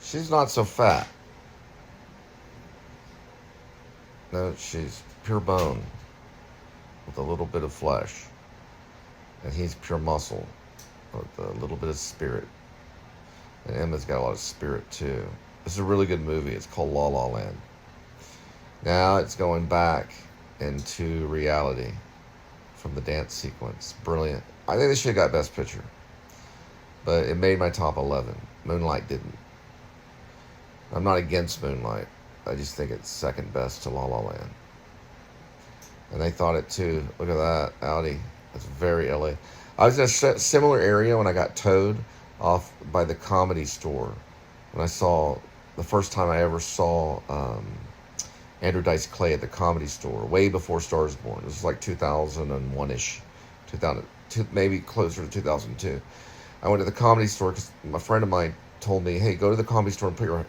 She's not so fat. No, she's pure bone with a little bit of flesh. And he's pure muscle with a little bit of spirit. And Emma's got a lot of spirit too. This is a really good movie. It's called La La Land. Now it's going back into reality from the dance sequence. Brilliant. I think they should have got Best Picture. But it made my top 11. Moonlight didn't. I'm not against Moonlight. I just think it's second best to La La Land. And they thought it too. Look at that Audi. That's very LA. I was in a similar area when I got towed off by the Comedy Store. When I saw, the first time I ever saw Andrew Dice Clay at the Comedy Store, way before Stars Born. It was like 2001-ish, 2000, maybe closer to 2002. I went to the Comedy Store because a friend of mine told me, hey, go to the Comedy Store and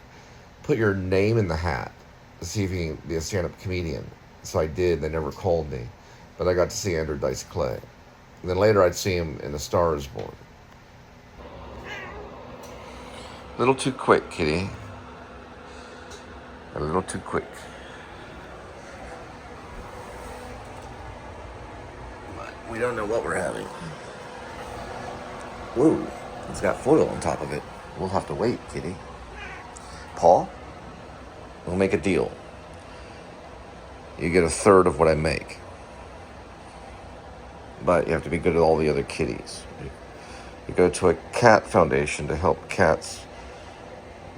put your name in the hat to see if you can be a stand-up comedian. So I did. They never called me, but I got to see Andrew Dice Clay. And then later I'd see him in The Star Is Born. A little too quick, kitty. A little too quick. But we don't know what we're having. Whoa, it's got foil on top of it. We'll have to wait, kitty. Paul, we'll make a deal. You get a third of what I make. But you have to be good at all the other kitties. You go to a cat foundation to help cats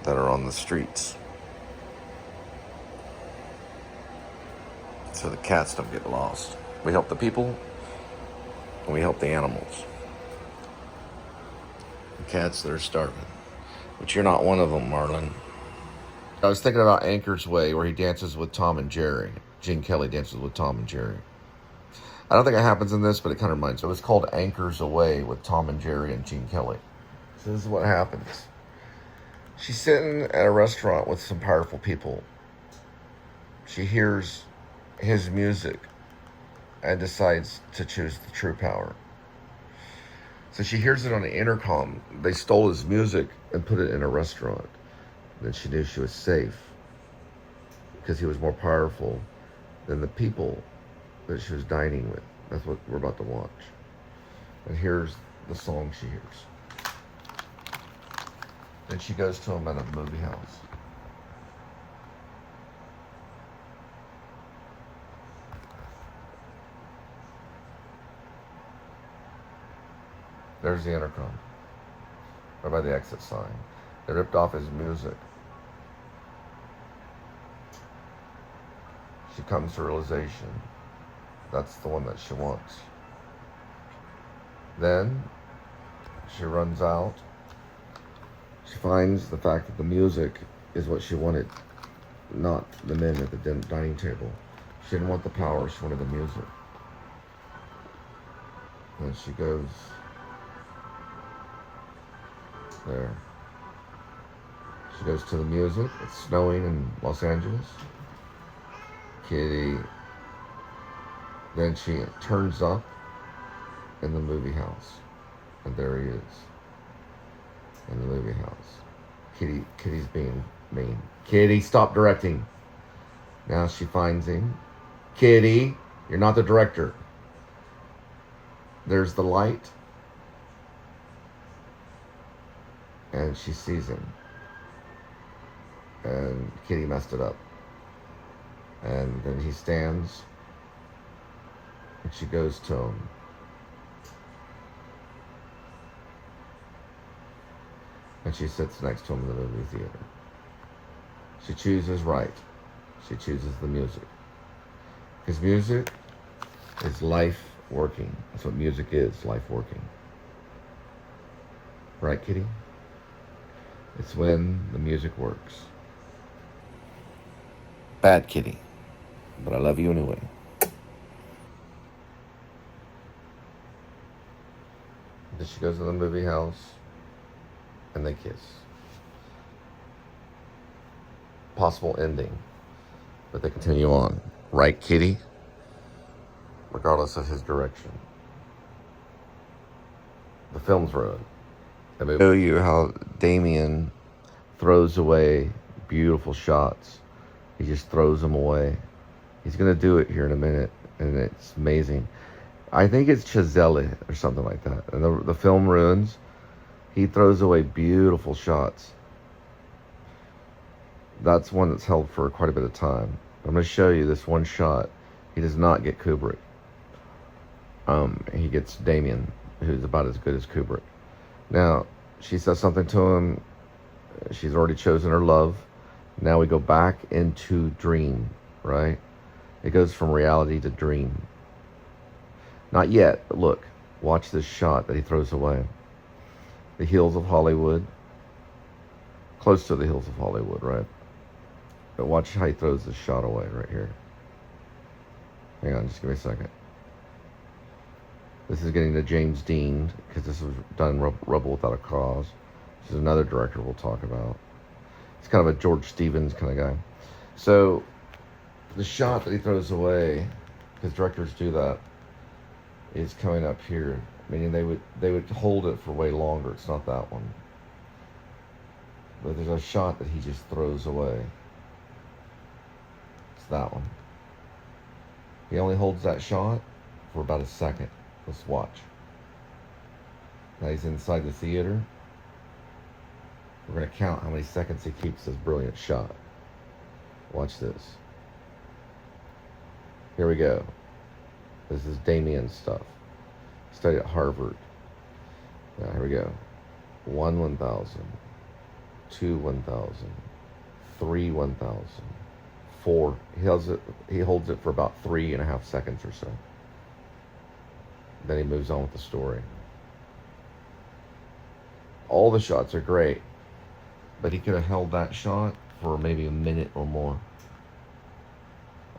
that are on the streets, so the cats don't get lost. We help the people, and we help the animals. The cats that are starving. But you're not one of them, Marlon. I was thinking about Anchor's Way, where he dances with Tom and Jerry. Gene Kelly dances with Tom and Jerry. I don't think it happens in this, but it kind of reminds me. It was called Anchor's Away with Tom and Jerry and Gene Kelly. So this is what happens. She's sitting at a restaurant with some powerful people. She hears his music and decides to choose the true power. So she hears it on the intercom. They stole his music and put it in a restaurant. Then she knew she was safe because he was more powerful than the people that she was dining with. That's what we're about to watch. And here's the song she hears. Then she goes to him at a movie house. There's the intercom. Right by the exit sign. They ripped off his music. She comes to realization that's the one that she wants. Then she runs out. She finds the fact that the music is what she wanted, not the men at the dining table. She didn't want the power, she wanted the music. And she goes there. She goes to the music. It's snowing in Los Angeles. Kitty. Then she turns up in the movie house. And there he is. In the movie house. Kitty's being mean. Kitty, stop directing. Now she finds him. Kitty, you're not the director. There's the light. And she sees him. And Kitty messed it up. And then he stands. And she goes to him. And she sits next to him in the movie theater. She chooses right. She chooses the music. Because music is life working. That's what music is, life working. Right, Kitty? It's when the music works. Bad kitty. But I love you anyway. Then she goes to the movie house. And they kiss. Possible ending. But they continue on. Right, kitty? Regardless of his direction. The film's ruined. I show you how Damien throws away beautiful shots. He just throws them away. He's going to do it here in a minute, and it's amazing. I think it's Chazelle or something like that. And the film ruins. He throws away beautiful shots. That's one that's held for quite a bit of time. I'm going to show you this one shot. He does not get Kubrick. He gets Damien, who's about as good as Kubrick. Now, she says something to him. She's already chosen her love. Now we go back into dream, right? It goes from reality to dream. Not yet, but look, watch this shot that he throws away. The hills of Hollywood, close to the hills of Hollywood, right? But watch how he throws this shot away right here. Hang on, just give me a second. This is getting to James Dean, because this was done Rebel Without a Cause, which is another director we'll talk about. He's kind of a George Stevens kind of guy. So the shot that he throws away, because directors do that, is coming up here. Meaning they would hold it for way longer. It's not that one. But there's a shot that he just throws away. It's that one. He only holds that shot for about a second. Let's watch. Now he's inside the theater. We're going to count how many seconds he keeps this brilliant shot. Watch this. Here we go. This is Damien stuff. Studied at Harvard. Now here we go. 1 1,000. 2 1,000. 3 1,000. 4. He holds it for about 3.5 seconds or so. Then he moves on with the story. All the shots are great, but he could have held that shot for maybe a minute or more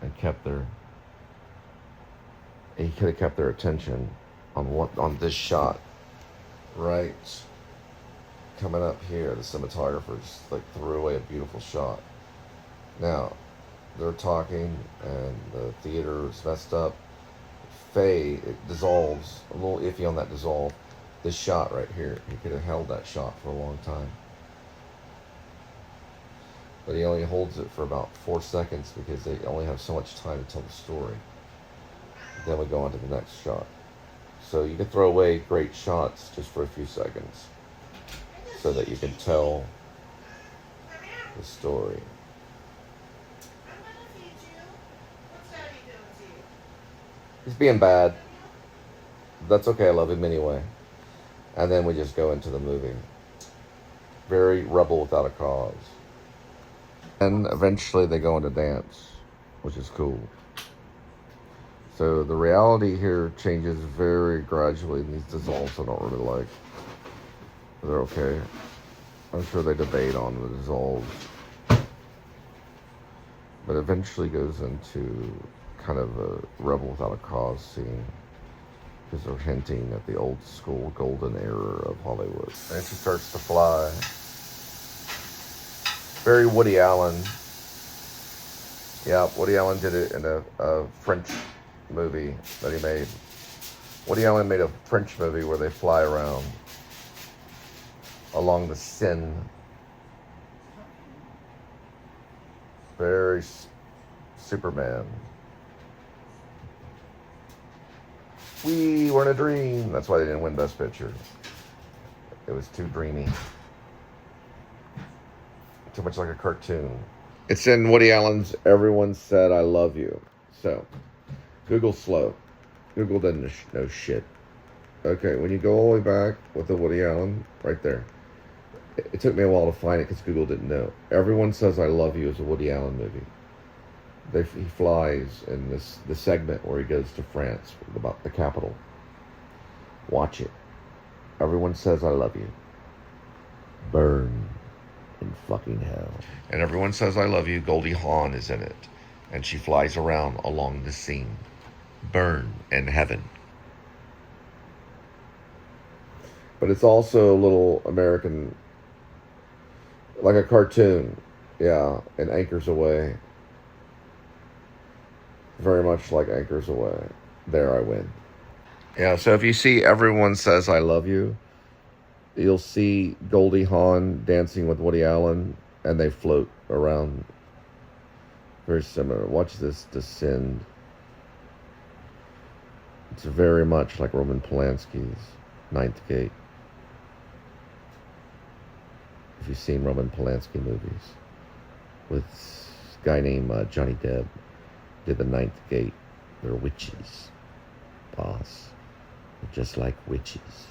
and he could have kept their attention on this shot, right? Coming up here, the cinematographer just like threw away a beautiful shot. Now they're talking and the theater is messed up. It dissolves. A little iffy on that dissolve. This shot right here, he could have held that shot for a long time, but he only holds it for about 4 seconds because they only have so much time to tell the story. Then we go on to the next shot. So you can throw away great shots just for a few seconds so that you can tell the story. I'm gonna feed you. What's Daddy doing to you? He's being bad. That's okay, I love him anyway. And then we just go into the movie. Very Rebel Without a Cause. And eventually they go into dance, which is cool. So the reality here changes very gradually, and these dissolves I don't really like. They're okay. I'm sure they debate on the dissolves. But eventually goes into kind of a Rebel Without a Cause scene, because they're hinting at the old school golden era of Hollywood. And she starts to fly. Very Woody Allen. Yeah, Woody Allen did it in a French movie that he made. Woody Allen made a French movie where they fly around along the Seine. Very Superman. We were in a dream. That's why they didn't win Best Picture. It was too dreamy. Too much like a cartoon. It's in Woody Allen's Everyone Said I Love You. So, Google's slow. Google doesn't know shit. Okay, when you go all the way back with the Woody Allen, right there. It took me a while to find it because Google didn't know. Everyone Says I Love You is a Woody Allen movie. He flies in the segment where he goes to France, about the capital. Watch it. Everyone Says I Love You. Burn in fucking hell. And Everyone Says I Love You, Goldie Hawn is in it. And she flies around along the scene. Burn in heaven. But it's also a little American, like a cartoon. Yeah, and Anchors Away. Very much like Anchors Away. There I win. Yeah, so if you see Everyone Says I Love You, you'll see Goldie Hawn dancing with Woody Allen, and they float around. Very similar. Watch this descend. It's very much like Roman Polanski's Ninth Gate. If you've seen Roman Polanski movies, with a guy named Johnny Depp, did the Ninth Gate. They're witches, boss. They're just like witches.